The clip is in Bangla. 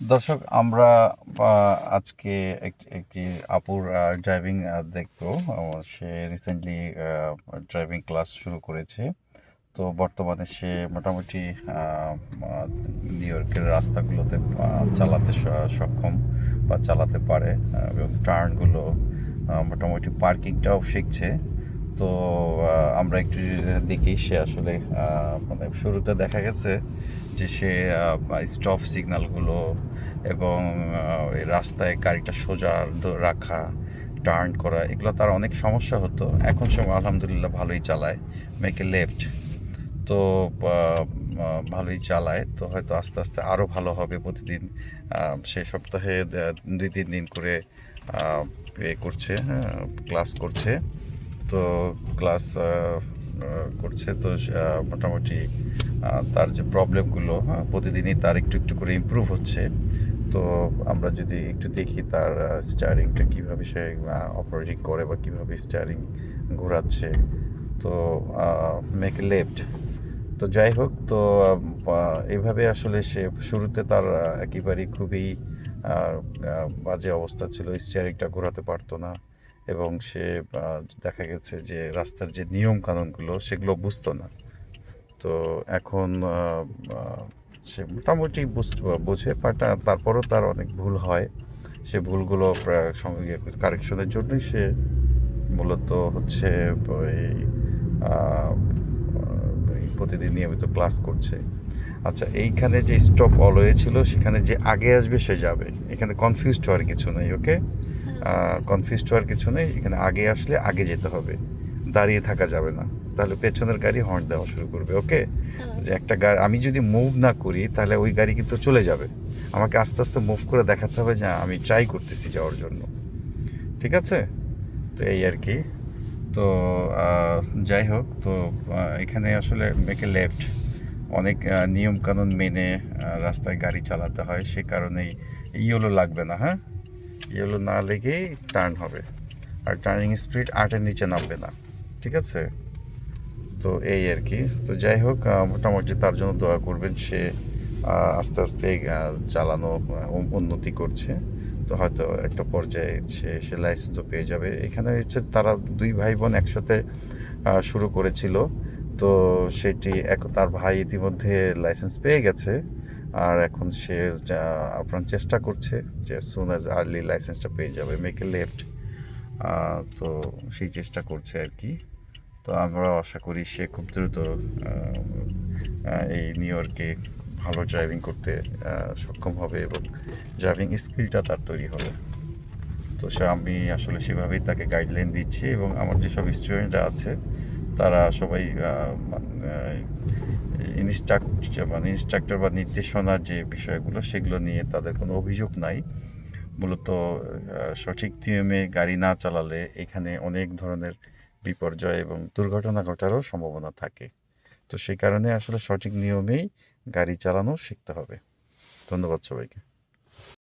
দর্শক আমরা আজকে একটি আপুর ড্রাইভিং দেখবো। সে রিসেন্টলি ড্রাইভিং ক্লাস শুরু করেছে। তো বর্তমানে সে মোটামুটি নিউ ইয়র্কের রাস্তাগুলোতে চালাতে সক্ষম বা চালাতে পারে, এবং টার্নগুলো মোটামুটি পার্কিংটাও শিখছে। তো আমরা একটু দেখি সে আসলে মানে শুরুতে দেখা গেছে যে সে স্টপ সিগন্যালগুলো এবং এই রাস্তায় গাড়িটা সোজা রাখা, টার্ন করা, এগুলো তার অনেক সমস্যা হতো। এখন সে আলহামদুলিল্লাহ ভালোই চালায়, মেকে লেফট। তো ভালোই চালায়। তো হয়তো আস্তে আস্তে আরও ভালো হবে। প্রতিদিন সে সপ্তাহে 2-3 দিন করে এ করছে, হ্যাঁ, ক্লাস করছে। তো ক্লাস করছে। তো মোটামুটি তার যে প্রবলেমগুলো, হ্যাঁ, প্রতিদিনই তার একটু একটু করে ইমপ্রুভ হচ্ছে। তো আমরা যদি একটু দেখি তার স্টিয়ারিংটা কীভাবে সে অপারেটিং করে বা কীভাবে স্টিয়ারিং ঘোরাচ্ছে। তো মেক লেফট। তো যাই হোক, তো এইভাবে আসলে সে শুরুতে তার একেবারেই খুবই বাজে অবস্থা ছিল, স্টিয়ারিংটা ঘোরাতে পারতো না। এবং সে দেখা গেছে যে রাস্তার যে নিয়ম কানুনগুলো সেগুলো বুঝতো না। তো এখন সে মোটামুটি বোঝে, বাট তারপরও তার অনেক ভুল হয়। সে ভুলগুলো সঙ্গে কারেকশনের জন্যই সে মূলত হচ্ছে ওই প্রতিদিন নিয়মিত ক্লাস করছে। আচ্ছা, এইখানে যে স্টপ অলওয়ে ছিল, সেখানে যে আগে আসবে সে যাবে। এখানে কনফিউজড হওয়ার কিছু নেই, ওকে? কনফিউজড হওয়ার কিছু নেই। এখানে আগে আসলে আগে যেতে হবে, দাঁড়িয়ে থাকা যাবে না। তাহলে পেছনের গাড়ি হর্ন দেওয়া শুরু করবে, ওকে? যে একটা গাড়ি আমি যদি মুভ না করি তাহলে ওই গাড়ি কিন্তু চলে যাবে। আমাকে আস্তে আস্তে মুভ করে দেখাতে হবে যে আমি ট্রাই করতেছি যাওয়ার জন্য। ঠিক আছে? তো এই আর কি। তো যাই হোক, তো এখানে আসলে মেকে লেফট অনেক নিয়মকানুন মেনে রাস্তায় গাড়ি চালাতে হয়। সে কারণেই ইয়েলো লাগবে না, হ্যাঁ? ইয়েলো না লেগেই টার্ন হবে। আর টার্নিং স্পিড 8-এর নিচে নামবে না। ঠিক আছে? তো এই আর কি। তো যাই হোক, মোটামুটি তার জন্য দোয়া করবেন। সে আস্তে আস্তে চালানো উন্নতি করছে। তো হয়তো একটা পর্যায়ে সে লাইসেন্সও পেয়ে যাবে। এখানে হচ্ছে তারা দুই ভাই বোন একসাথে শুরু করেছিল। তো সেটি তার ভাই ইতিমধ্যে লাইসেন্স পেয়ে গেছে। আর এখন সে আপনার চেষ্টা করছে যে সুন অ্যাজ আর্লি লাইসেন্সটা পেয়ে যাবে, মেক এ লেফট। তো সেই চেষ্টা করছে আর কি। তো আমরা আশা করি সে খুব দ্রুত এই নিউ ইয়র্কে ভালো ড্রাইভিং করতে সক্ষম হবে এবং ড্রাইভিং স্কিলটা তার তৈরি হবে। তো আমি আসলে সেভাবেই তাকে গাইডলাইন দিচ্ছি, এবং আমার যেসব স্টুডেন্টরা আছে তারা সবাই ইনস্ট্রাক্টর বা নির্দেশনা যে বিষয়গুলো সেগুলো নিয়ে তাদের কোনো অভিযোগ নাই। মূলত সঠিক নিয়মে গাড়ি না চালালে এখানে অনেক ধরনের বিপর্যয় এবং দুর্ঘটনা ঘটারও সম্ভাবনা থাকে। তো সেই কারণে আসলে সঠিক নিয়মেই গাড়ি চালানো শিখতে হবে। ধন্যবাদ সবাইকে।